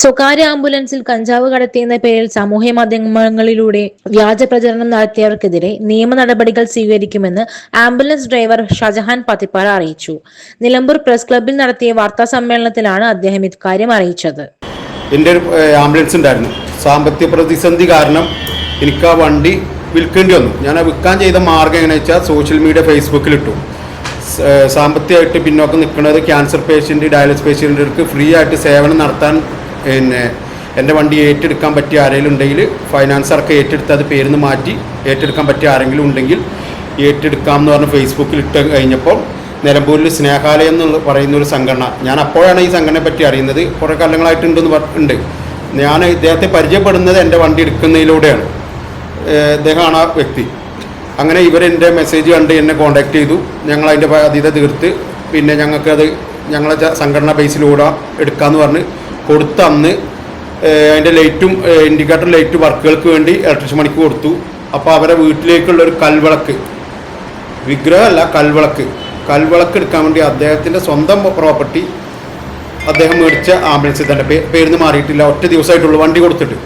സ്വകാര്യ ആംബുലൻസിൽ കഞ്ചാവ് കടത്തിയെന്ന പേരിൽ സാമൂഹ്യ മാധ്യമങ്ങളിലൂടെ വ്യാജ പ്രചരണം നടത്തിയവർക്കെതിരെ നിയമ നടപടികൾ സ്വീകരിക്കുമെന്ന് ആംബുലൻസ് ഡ്രൈവർ ഷാജഹാൻ പത്തിപ്പാറ അറിയിച്ചു. നിലമ്പൂർ പ്രസ് ക്ലബ്ബിൽ നടത്തിയ വാർത്താ സമ്മേളനത്തിലാണ് അദ്ദേഹം ഇക്കാര്യം അറിയിച്ചത്. എൻ്റെ ഒരു ആംബുലൻസ് ഉണ്ടായിരുന്നു. സാമ്പത്തിക പ്രതിസന്ധി കാരണം എനിക്ക് ആ വണ്ടി വിൽക്കേണ്ടി വന്നു. ഞാൻ ആ വിൽക്കാൻ ചെയ്ത മാർഗ്ഗം എങ്ങനെയാണെന്ന് വെച്ചാൽ സോഷ്യൽ മീഡിയ ഫേസ്ബുക്കിലിട്ടു. സാമ്പത്തികമായിട്ട് പിന്നോക്കം നിൽക്കുന്നത് ക്യാൻസർ പേഷ്യൻ്റ്, ഡയാലിസിസ് പേഷ്യൻ്റുകൾക്ക് ഫ്രീ ആയിട്ട് സേവനം നടത്താൻ എൻ്റെ വണ്ടി ഏറ്റെടുക്കാൻ പറ്റിയ ആരെങ്കിലും ഉണ്ടെങ്കിൽ ഫൈനാൻസർക്ക് ഏറ്റെടുത്ത് അത് പേരിന്ന് മാറ്റി ഏറ്റെടുക്കാൻ പറ്റിയ ആരെങ്കിലും ഉണ്ടെങ്കിൽ ഏറ്റെടുക്കാം എന്ന് പറഞ്ഞ് ഫേസ്ബുക്കിൽ ഇട്ട് കഴിഞ്ഞപ്പോൾ നിലമ്പൂരിൽ സ്നേഹാലയം എന്ന് പറയുന്നൊരു സംഘടന, ഞാൻ അപ്പോഴാണ് ഈ സംഘടനയെ പറ്റി അറിയുന്നത്, കുറേ കാലങ്ങളായിട്ടുണ്ടെന്ന് ഞാൻ ഇദ്ദേഹത്തെ പരിചയപ്പെടുന്നത് എൻ്റെ വണ്ടി എടുക്കുന്നതിലൂടെയാണ്. ഇദ്ദേഹമാണ് ആ വ്യക്തി. അങ്ങനെ ഇവരെൻ്റെ മെസ്സേജ് കണ്ട് എന്നെ കോൺടാക്ട് ചെയ്തു. ഞങ്ങളതിൻ്റെ ബാധ്യത തീർത്ത് പിന്നെ ഞങ്ങൾക്കത് ഞങ്ങളെ സംഘടന ബേസിലൂടെ എടുക്കാമെന്ന് പറഞ്ഞ് കൊടുത്ത അന്ന് അതിൻ്റെ ലൈറ്റും ഇൻഡിക്കേറ്റർ ലൈറ്റ് വർക്കുകൾക്ക് വേണ്ടി ഇലക്ട്രിഷ്യൻ പണിക്ക് കൊടുത്തു. അപ്പോൾ അവരെ വീട്ടിലേക്കുള്ളൊരു കൽവിളക്ക്, വിഗ്രഹമല്ല കൽവിളക്ക് എടുക്കാൻ വേണ്ടി അദ്ദേഹത്തിൻ്റെ സ്വന്തം പ്രോപ്പർട്ടി അദ്ദേഹം മേടിച്ച ആംബുലൻസിൽ തന്നെ പേരിന്ന് മാറിയിട്ടില്ല, ഒറ്റ ദിവസമായിട്ടുള്ളൂ വണ്ടി കൊടുത്തിട്ട്.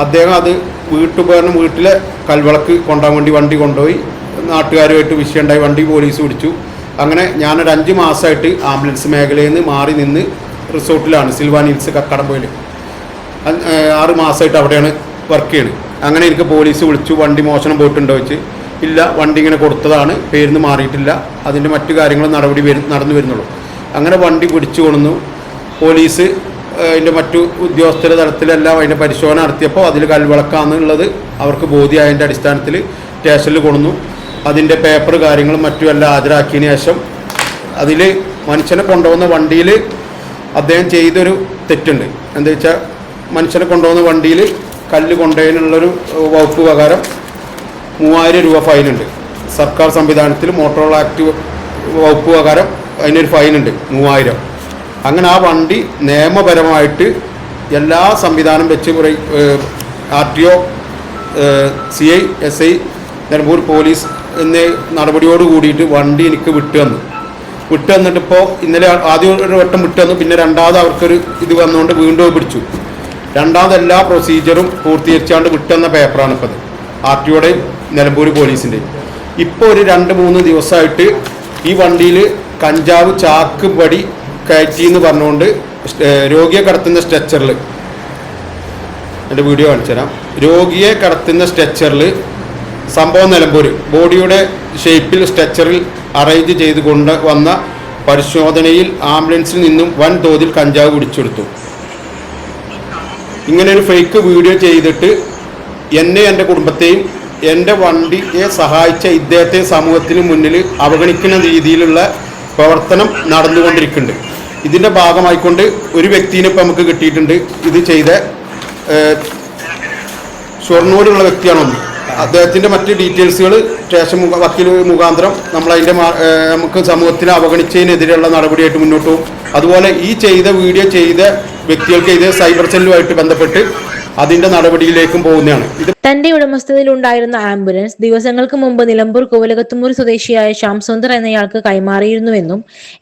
അദ്ദേഹം അത് വീട്ടുപകരണം വീട്ടിലെ കൽവിളക്ക് കൊണ്ടുപോകാൻ വേണ്ടി വണ്ടി കൊണ്ടുപോയി. നാട്ടുകാരുമായിട്ട് വിഷയമുണ്ടായി, വണ്ടി പോലീസ് പിടിച്ചു. അങ്ങനെ ഞാനൊരു 5 മാസമായിട്ട് ആംബുലൻസ് മേഖലയിൽ നിന്ന് മാറി നിന്ന് റിസോർട്ടിലാണ്, സിൽവാൻ ഹിൽസ് കക്കടംപോയിൽ 6 മാസമായിട്ട് അവിടെയാണ് വർക്ക് ചെയ്യുന്നത്. അങ്ങനെ എനിക്ക് പോലീസ് വിളിച്ചു, വണ്ടി മോഷണം പോയിട്ടുണ്ടോ വെച്ച്. ഇല്ല, വണ്ടി ഇങ്ങനെ കൊടുത്തതാണ്, പേരിന്ന് മാറിയിട്ടില്ല, അതിൻ്റെ മറ്റു കാര്യങ്ങളും നടന്നു വരുന്നുള്ളൂ. അങ്ങനെ വണ്ടി പിടിച്ചു കൊണ്ടുവന്നു. പോലീസ് അതിൻ്റെ മറ്റു ഉദ്യോഗസ്ഥരുടെ തലത്തിലെല്ലാം അതിൻ്റെ പരിശോധന നടത്തിയപ്പോൾ അതിൽ കൽവിളക്കാന്നുള്ളത് അവർക്ക് ബോധ്യമായതിൻ്റെ അടിസ്ഥാനത്തിൽ സ്റ്റേഷനിൽ കൊണ്ടുവന്നു. അതിൻ്റെ പേപ്പർ കാര്യങ്ങളും മറ്റും എല്ലാം ഹാജരാക്കിയതിന് ശേഷം അതിൽ മനുഷ്യനെ കൊണ്ടുപോകുന്ന വണ്ടിയിൽ അദ്ദേഹം ചെയ്തൊരു തെറ്റുണ്ട്. എന്താ വെച്ചാൽ മനുഷ്യനെ കൊണ്ടുപോകുന്ന വണ്ടിയിൽ കല്ല് കൊണ്ടുപോയതിനുള്ളൊരു വകുപ്പ് പ്രകാരം 3000 രൂപ ഫൈനുണ്ട്. സർക്കാർ സംവിധാനത്തിൽ മോട്ടോർ ആക്ട് വകുപ്പ് പ്രകാരം അതിനൊരു ഫൈനുണ്ട് 3000. അങ്ങനെ ആ വണ്ടി നിയമപരമായിട്ട് എല്ലാ സംവിധാനം വെച്ച് RTO, CI, SI, Nilambur police എന്നീ നടപടിയോട് കൂടിയിട്ട് വണ്ടി എനിക്ക് വിട്ടു തന്നിട്ടിപ്പോൾ ഇന്നലെ ആദ്യം ഒരു വട്ടം വിട്ടു തന്നു. പിന്നെ രണ്ടാമത് അവർക്കൊരു ഇത് വന്നുകൊണ്ട് വീണ്ടും പിടിച്ചു. രണ്ടാമത് എല്ലാ പ്രൊസീജിയറും പൂർത്തീകരിച്ചാണ്ട് വിട്ടുതന്ന പേപ്പറാണ് ഇപ്പോൾ RTOയുടെയും നിലമ്പൂർ പോലീസിൻ്റെയും. ഇപ്പോൾ ഒരു 2-3 ദിവസമായിട്ട് ഈ വണ്ടിയിൽ കഞ്ചാവ് ചാക്ക് പടി കയറ്റി എന്ന് പറഞ്ഞുകൊണ്ട് രോഗിയെ കടത്തുന്ന സ്ട്രെച്ചറിൽ, എൻ്റെ വീഡിയോ കാണിച്ചു തരാം, രോഗിയെ കടത്തുന്ന സ്ട്രെച്ചറിൽ സംഭവം നിലമ്പൂർ ബോഡിയുടെ ഷേപ്പിൽ സ്ട്രെച്ചറിൽ അറേഞ്ച് ചെയ്ത് കൊണ്ട് വന്ന പരിശോധനയിൽ ആംബുലൻസിൽ നിന്നും വൻതോതിൽ കഞ്ചാവ് പിടിച്ചെടുത്തു. ഇങ്ങനെ ഒരു ഫേക്ക് വീഡിയോ ചെയ്തിട്ട് എന്നെ, എൻ്റെ കുടുംബത്തെയും എൻ്റെ വണ്ടിയെ സഹായിച്ച ഇദ്ദേഹത്തെ സമൂഹത്തിന് മുന്നിൽ അവഗണിക്കുന്ന രീതിയിലുള്ള പ്രവർത്തനം നടന്നുകൊണ്ടിരിക്കുന്നുണ്ട്. ഇതിൻ്റെ ഭാഗമായിക്കൊണ്ട് ഒരു വ്യക്തിനെ ഇപ്പോൾ നമുക്ക് കിട്ടിയിട്ടുണ്ട്. ഇത് ചെയ്ത ഷൊർണൂരുള്ള വ്യക്തിയാണൊന്ന്. അദ്ദേഹത്തിൻ്റെ മറ്റ് ഡീറ്റെയിൽസുകൾ സ്റ്റേഷൻ വക്കീൽ മുഖാന്തരം നമ്മളതിൻ്റെ നമുക്ക് സമൂഹത്തിന് അവഗണിച്ചതിനെതിരെയുള്ള നടപടിയായിട്ട് മുന്നോട്ട് പോകും. അതുപോലെ ഈ വീഡിയോ ചെയ്ത വ്യക്തികൾക്കെതിരെ സൈബർ സെല്ലുമായിട്ട് ബന്ധപ്പെട്ട് അതിന്റെ നടപടിയിലേക്കും പോകുന്നതാണ്. തന്റെ ഉടമസ്ഥതയിലുണ്ടായിരുന്ന ആംബുലൻസ് ദിവസങ്ങൾക്ക് മുമ്പ് നിലമ്പൂർ കോവിലകത്തുമൂർ സ്വദേശിയായ ശ്യാം സുന്ദർ എന്നയാൾക്ക് കൈമാറിയിരുന്നുവെന്നും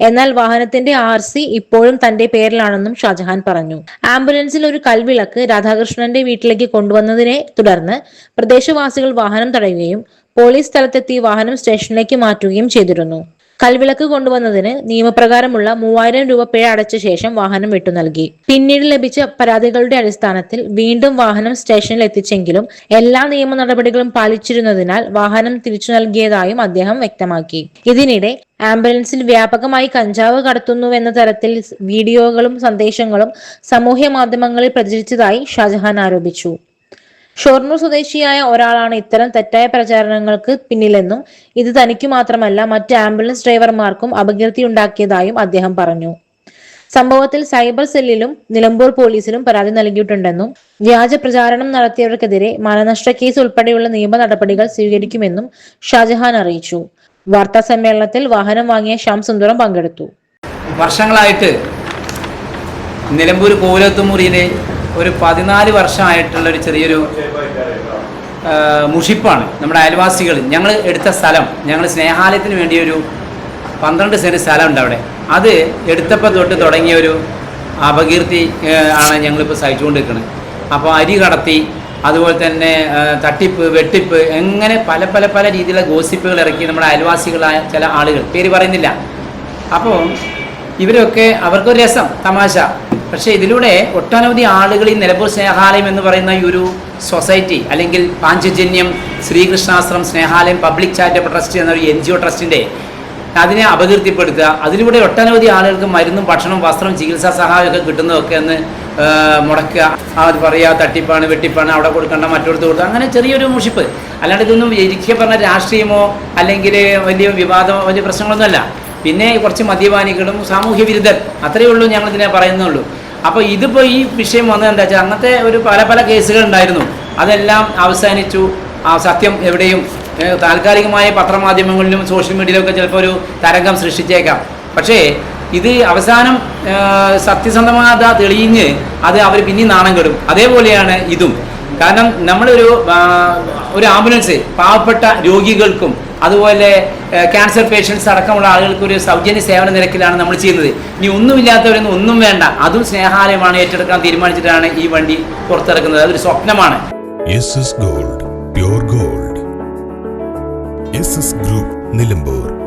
എന്നാൽ വാഹനത്തിന്റെ RC ഇപ്പോഴും തന്റെ പേരിലാണെന്നും ഷാജഹാൻ പറഞ്ഞു. ആംബുലൻസിൽ ഒരു കൽവിളക്ക് രാധാകൃഷ്ണന്റെ വീട്ടിലേക്ക് കൊണ്ടുവന്നതിനെ തുടർന്ന് പ്രദേശവാസികൾ വാഹനം തടയുകയും പോലീസ് സ്ഥലത്തെത്തി വാഹനം സ്റ്റേഷനിലേക്ക് മാറ്റുകയും ചെയ്തിരുന്നു. കൽവിളക്ക് കൊണ്ടുവന്നതിന് നിയമപ്രകാരമുള്ള 3000 രൂപ പിഴ അടച്ച ശേഷം വാഹനം വിട്ടു നൽകി. പിന്നീട് ലഭിച്ച പരാതികളുടെ അടിസ്ഥാനത്തിൽ വീണ്ടും വാഹനം സ്റ്റേഷനിൽ എത്തിച്ചെങ്കിലും എല്ലാ നിയമ നടപടികളും പാലിച്ചിരുന്നതിനാൽ വാഹനം തിരിച്ചു നൽകിയതായും അദ്ദേഹം വ്യക്തമാക്കി. ഇതിനിടെ ആംബുലൻസിൽ വ്യാപകമായി കഞ്ചാവ് കടത്തുന്നുവെന്ന തരത്തിൽ വീഡിയോകളും സന്ദേശങ്ങളും സാമൂഹ്യ മാധ്യമങ്ങളിൽ പ്രചരിച്ചതായി ഷാജഹാൻ ആരോപിച്ചു. ഷൊർണൂർ സ്വദേശിയായ ഒരാളാണ് ഇത്തരം തെറ്റായ പ്രചാരണങ്ങൾക്ക് പിന്നിലെന്നും ഇത് തനിക്കു മാത്രമല്ല മറ്റ് ആംബുലൻസ് ഡ്രൈവർമാർക്കും അപകീർത്തിയുണ്ടാക്കിയതായും അദ്ദേഹം പറഞ്ഞു. സംഭവത്തിൽ സൈബർ സെല്ലിലും നിലമ്പൂർ പോലീസിലും പരാതി നൽകിയിട്ടുണ്ടെന്നും വ്യാജ പ്രചാരണം നടത്തിയവർക്കെതിരെ മാനനഷ്ട കേസ് ഉൾപ്പെടെയുള്ള നിയമ നടപടികൾ സ്വീകരിക്കുമെന്നും ഷാജഹാൻ അറിയിച്ചു. വാർത്താ സമ്മേളനത്തിൽ വാഹനം വാങ്ങിയ ശ്യാം സുന്ദരം പങ്കെടുത്തു. വർഷങ്ങളായിട്ട് നിലമ്പൂർ കോവിലത്തുമുറിയിലെ ഒരു 14 വർഷമായിട്ടുള്ള ഒരു ചെറിയൊരു മുഷിപ്പാണ് നമ്മുടെ അയൽവാസികൾ. ഞങ്ങൾ എടുത്ത സ്ഥലം, ഞങ്ങൾ സ്നേഹാലയത്തിന് വേണ്ടി ഒരു 12 സെന്റ് സ്ഥലമുണ്ട് അവിടെ. അത് എടുത്തപ്പോൾ തൊട്ട് തുടങ്ങിയ ഒരു അപകീർത്തി ആണ് ഞങ്ങളിപ്പോൾ സഹിച്ചുകൊണ്ടിരിക്കുന്നത്. അപ്പോൾ അരി കടത്തി, അതുപോലെ തന്നെ തട്ടിപ്പ്, വെട്ടിപ്പ്, എങ്ങനെ പല പല പല രീതിയിലുള്ള ഗോസിപ്പുകൾ ഇറക്കി നമ്മുടെ അയൽവാസികളായ ചില ആളുകൾ, പേര് പറയുന്നില്ല. അപ്പോൾ ഇവരൊക്കെ അവർക്കൊരു രസം, തമാശ. പക്ഷേ ഇതിലൂടെ ഒട്ടനവധി ആളുകൾ ഈ നിലമ്പൂർ സ്നേഹാലയം എന്ന് പറയുന്ന ഈ ഒരു സൊസൈറ്റി, അല്ലെങ്കിൽ Panchajanyam ശ്രീകൃഷ്ണാശ്രം Snehalayam public charitable trust എന്ന ഒരു NGO ട്രസ്റ്റിൻ്റെ അതിനെ അപകീർത്തിപ്പെടുത്തുക, അതിലൂടെ ഒട്ടനവധി ആളുകൾക്ക് മരുന്നും ഭക്ഷണവും വസ്ത്രവും ചികിത്സാ സഹായമൊക്കെ കിട്ടുന്നതൊക്കെ ഒന്ന് മുടക്കുക. അത് പറയുക തട്ടിപ്പാണ്, വെട്ടിപ്പാണ്, അവിടെ കൊടുക്കേണ്ട, മറ്റൊടുത്ത് കൊടുക്കുക, അങ്ങനെ ചെറിയൊരു മുഷിപ്പ്. അല്ലാണ്ട് ഇതൊന്നും ഇരിക്കുക പറഞ്ഞ രാഷ്ട്രീയമോ അല്ലെങ്കിൽ വലിയ വിവാദമോ വലിയ പ്രശ്നങ്ങളൊന്നുമല്ല. പിന്നെ കുറച്ച് മദ്യപാനികളും സാമൂഹ്യ വിരുദ്ധർ, അത്രയേ ഉള്ളൂ ഞങ്ങളിതിനെ പറയുന്നുള്ളൂ. അപ്പോൾ ഇതിപ്പോൾ ഈ വിഷയം വന്നത് എന്താ വെച്ചാൽ, അങ്ങനത്തെ ഒരു പല പല കേസുകൾ ഉണ്ടായിരുന്നു, അതെല്ലാം അവസാനിച്ചു. ആ സത്യം എവിടെയും താൽക്കാലികമായ പത്രമാധ്യമങ്ങളിലും സോഷ്യൽ മീഡിയയിലൊക്കെ ചിലപ്പോൾ ഒരു തരംഗം സൃഷ്ടിച്ചേക്കാം. പക്ഷേ ഇത് അവസാനം സത്യസന്ധമാത തെളിഞ്ഞ് അത് അവർ പിന്നെ നാണം കെടും. അതേപോലെയാണ് ഇതും. കാരണം ഒരു ആംബുലൻസ് പാവപ്പെട്ട രോഗികൾക്കും അതുപോലെ ക്യാൻസർ പേഷ്യൻസ് അടക്കമുള്ള ആളുകൾക്ക് ഒരു സൗജന്യ സേവന നിരക്കിലാണ് നമ്മൾ ചെയ്യുന്നത്. ഇനി ഒന്നുമില്ലാത്തവരൊന്നും ഒന്നും വേണ്ട, അതും സ്നേഹാലയമാണ് ഏറ്റെടുക്കാൻ തീരുമാനിച്ചിട്ടാണ് ഈ വണ്ടി പുറത്തിറക്കുന്നത്. അതൊരു സ്വപ്നമാണ്. SS Gold, pure gold. SS Group, Nilambur.